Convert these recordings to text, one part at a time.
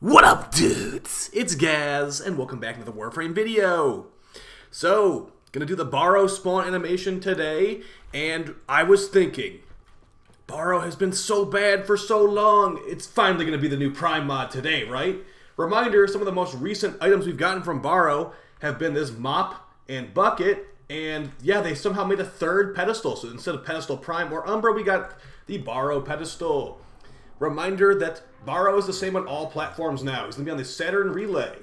What up, dudes? It's Gaz, and welcome back to the Warframe video. So, gonna do the Baro spawn animation today, and I was thinking, Baro has been so bad for so long, it's finally gonna be the new Prime mod today, right? Reminder, some of the most recent items we've gotten from Baro have been this mop and bucket, and yeah, they somehow made a third pedestal, so instead of pedestal Prime or Umbra, we got the Baro pedestal. Reminder that Baro is the same on all platforms now. He's going to be on the Saturn Relay.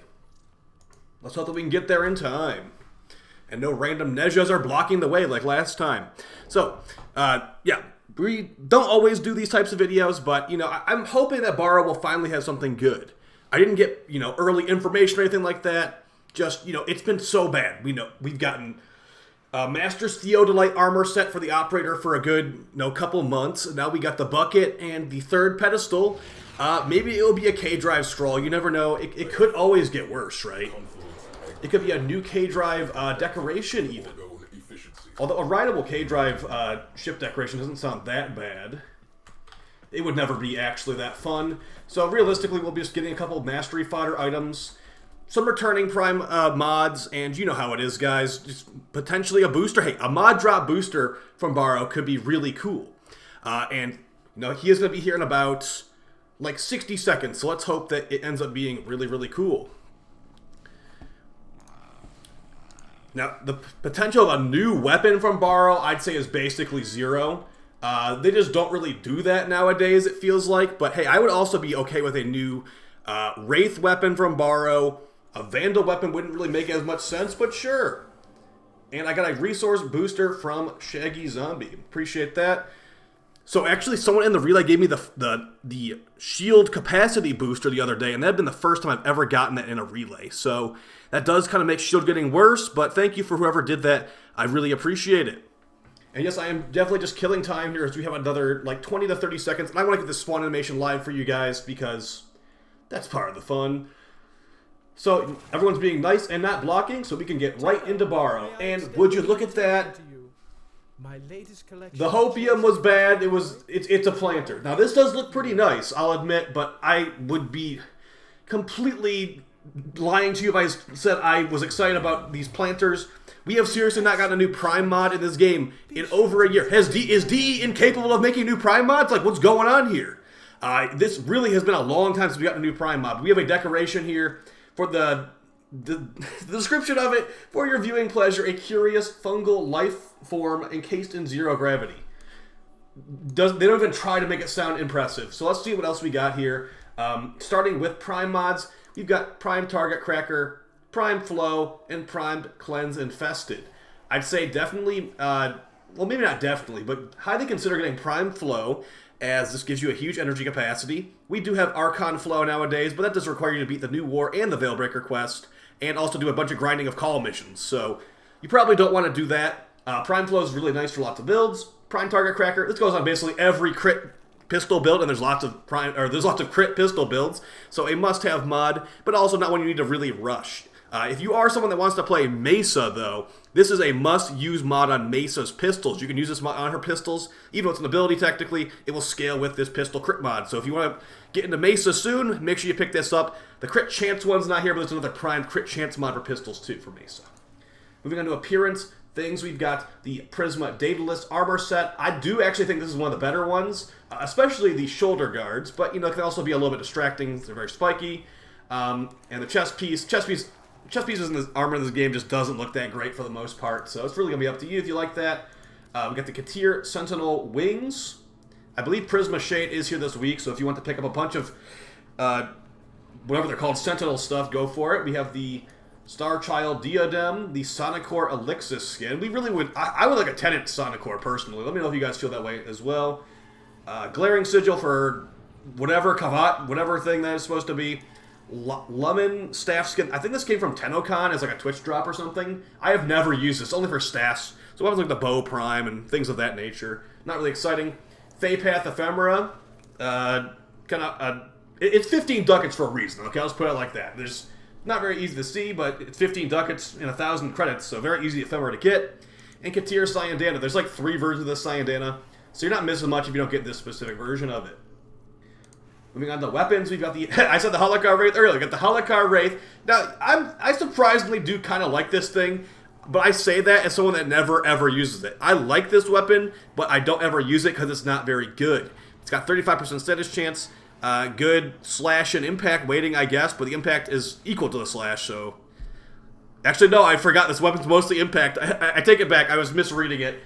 Let's hope that we can get there in time. And no random Nezhas are blocking the way like last time. So, yeah, we don't always do these types of videos, but, you know, I'm hoping that Baro will finally have something good. I didn't get, you know, early information or anything like that. Just, you know, it's been so bad. We know we've gotten Master's Theodolite armor set for the operator for a good, couple months. Now we got the bucket and the third pedestal. Maybe it'll be a K-Drive scroll. You never know. It could always get worse, right? It could be a new K-Drive decoration even. Although a rideable K-Drive ship decoration doesn't sound that bad. It would never be actually that fun. So realistically, we'll be just getting a couple of mastery fodder items, some returning Prime mods, and you know how it is, guys. Just potentially a booster. Hey, a mod drop booster from Baro could be really cool. And, you know, he is going to be here in about, like, 60 seconds. So let's hope that it ends up being really, really cool. Now, the potential of a new weapon from Baro, I'd say, is basically zero. They just don't really do that nowadays, it feels like. But, hey, I would also be okay with a new Wraith weapon from Baro. A Vandal weapon wouldn't really make as much sense, but sure. And I got a resource booster from Shaggy Zombie. Appreciate that. So actually, someone in the relay gave me the shield capacity booster the other day, and that had been the first time I've ever gotten that in a relay. So that does kind of make shield getting worse, but thank you for whoever did that. I really appreciate it. And yes, I am definitely just killing time here as we have another like 20 to 30 seconds. And I want to get this spawn animation live for you guys because that's part of the fun. So everyone's being nice and not blocking, so we can get right into Baro. And would you look at that? The hopium was bad. It's a planter. Now this does look pretty nice, I'll admit, but I would be completely lying to you if I said I was excited about these planters. We have seriously not gotten a new Prime mod in this game in over a year. Is DE incapable of making new Prime mods? Like, what's going on here? This really has been a long time since we got a new Prime mod. We have a decoration here for the description of it. For your viewing pleasure, a curious fungal life form encased in zero gravity. They don't even try to make it sound impressive. So let's see what else we got here. Starting with Prime mods, we've got Prime Target Cracker, Prime Flow, and Primed Cleanse Infested. I'd say definitely, well, maybe not definitely, but highly consider getting Prime Flow, as this gives you a huge energy capacity. We do have Archon Flow nowadays, but that does require you to beat the New War and the Veilbreaker quest, and also do a bunch of grinding of call missions, so you probably don't want to do that. Prime Flow is really nice for lots of builds. Prime Target Cracker, this goes on basically every crit pistol build, and there's lots of crit pistol builds, so a must-have mod, but also not one you need to really rush. If you are someone that wants to play Mesa, though, this is a must-use mod on Mesa's pistols. You can use this mod on her pistols. Even though it's an ability, technically, it will scale with this pistol crit mod. So if you want to get into Mesa soon, make sure you pick this up. The crit chance one's not here, but there's another prime crit chance mod for pistols, too, for Mesa. Moving on to appearance things, we've got the Prisma Daedalus armor set. I do actually think this is one of the better ones, especially the shoulder guards, but, you know, it can also be a little bit distracting. They're very spiky. And the chest pieces in this armor in this game just doesn't look that great for the most part, so it's really going to be up to you if you like that. We got the Katir Sentinel wings. I believe Prisma Shade is here this week, so if you want to pick up a bunch of whatever they're called, Sentinel stuff, go for it. We have the Starchild Diadem, the Sonicor Elixir skin. We really would, I would like a Tenant Sonicor personally. Let me know if you guys feel that way as well. Glaring Sigil for whatever Kavat, whatever thing that is supposed to be. Lemon staff skin. I think this came from Tennokan as like a Twitch drop or something. I have never used this, only for staffs. So weapons like the Bow Prime and things of that nature. Not really exciting. Thaypath Ephemera. It's 15 ducats for a reason, okay? Let's put it like that. There's not very easy to see, but it's 15 ducats and 1,000 credits, so very easy ephemera to get. And Katir Cyandana. There's like 3 versions of this Cyandana, so you're not missing much if you don't get this specific version of it. Moving on to weapons, we've got the... I said the Halakar Wraith earlier. We got the Halakar Wraith. Now, I surprisingly do kind of like this thing, but I say that as someone that never, ever uses it. I like this weapon, but I don't ever use it because it's not very good. It's got 35% status chance, good slash and impact weighting, I guess, but the impact is equal to the slash, so... Actually, no, I forgot. This weapon's mostly impact. I take it back. I was misreading it.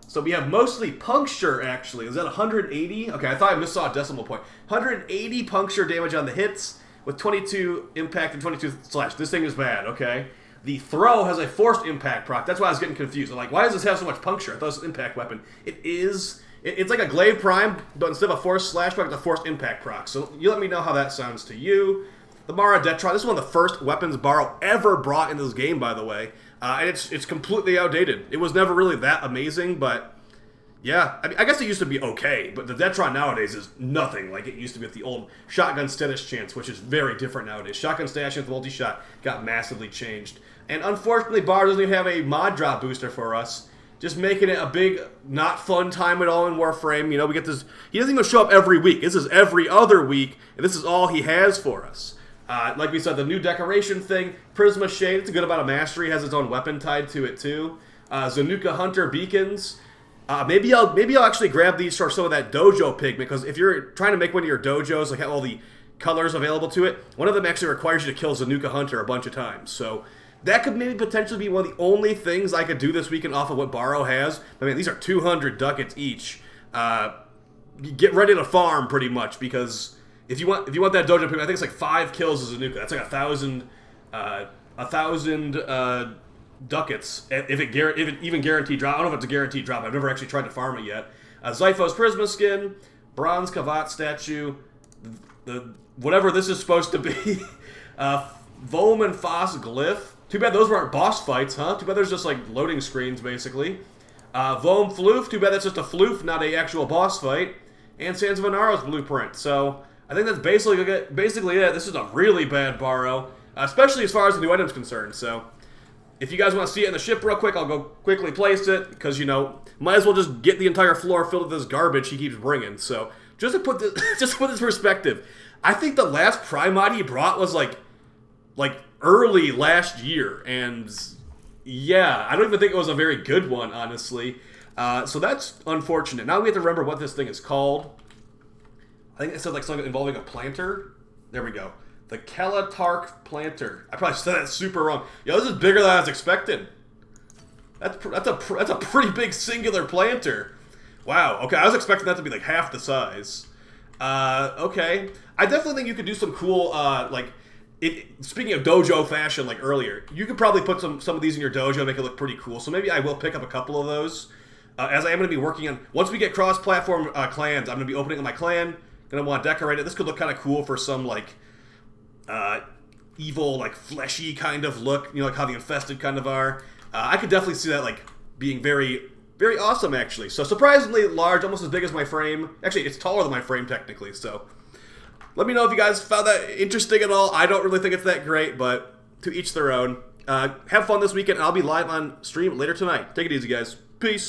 So we have mostly puncture, actually. Is that 180? Okay, I thought I missaw a decimal point. 180 puncture damage on the hits with 22 impact and 22 slash. This thing is bad, okay? The throw has a forced impact proc. That's why I was getting confused. I'm like, why does this have so much puncture? I thought it was an impact weapon. It is. It's like a glaive prime, but instead of a forced slash proc, it's a forced impact proc. So you let me know how that sounds to you. The Mara Detron. This is one of the first weapons Baro ever brought into this game, by the way. And it's completely outdated. It was never really that amazing, but yeah. I mean, I guess it used to be okay, but the Detron nowadays is nothing like it used to be with the old shotgun status chance, which is very different nowadays. Shotgun status chance, multi-shot got massively changed. And unfortunately, Baro doesn't even have a mod drop booster for us, just making it a big, not fun time at all in Warframe. You know, we get this... He doesn't even show up every week. This is every other week, and this is all he has for us. Like we said, the new decoration thing, Prisma Shade, it's a good amount of mastery, has its own weapon tied to it too. Zanuka Hunter Beacons. Maybe I'll actually grab these for some of that dojo pigment, because if you're trying to make one of your dojos, like have all the colors available to it, one of them actually requires you to kill Zanuka Hunter a bunch of times. So that could maybe potentially be one of the only things I could do this weekend off of what Baro has. I mean, these are 200 ducats each. Get ready to farm pretty much, because... If you want that dojo pigment, I think it's like 5 kills as a Zanuka. That's like 1,000 ducats if it even guaranteed drop. I don't know if it's a guaranteed drop. I've never actually tried to farm it yet. Zyphos Prisma Skin, Bronze Kavat statue, the whatever this is supposed to be. Vom and Foss Glyph. Too bad those weren't boss fights, huh? Too bad there's just like loading screens basically. Vom Floof. Too bad that's just a floof, not a actual boss fight. And Sands of Inaro's blueprint. So. I think that's basically it. This is a really bad Baro, especially as far as the new item's concerned. So, if you guys want to see it in the ship real quick, I'll go quickly place it, because, you know, might as well just get the entire floor filled with this garbage he keeps bringing. So, just to put this in perspective, I think the last Primod he brought was like early last year, and yeah, I don't even think it was a very good one, honestly. So that's unfortunate. Now we have to remember what this thing is called. I think it said like something involving a planter. There we go. The Kelatark planter. I probably said that super wrong. Yo, this is bigger than I was expecting. That's a pretty big singular planter. Wow. Okay, I was expecting that to be like half the size. Okay. I definitely think you could do some cool speaking of dojo fashion, like earlier, you could probably put some of these in your dojo and make it look pretty cool. So maybe I will pick up a couple of those. As I am going to be working on, once we get cross-platform clans, I'm going to be opening up my clan. Gonna want to decorate it. This could look kind of cool for some like evil, like fleshy kind of look. You know, like how the infested kind of are. I could definitely see that like being very, very awesome actually. So surprisingly large, almost as big as my frame. Actually, it's taller than my frame technically. So let me know if you guys found that interesting at all. I don't really think it's that great, but to each their own. Have fun this weekend. I'll be live on stream later tonight. Take it easy, guys. Peace.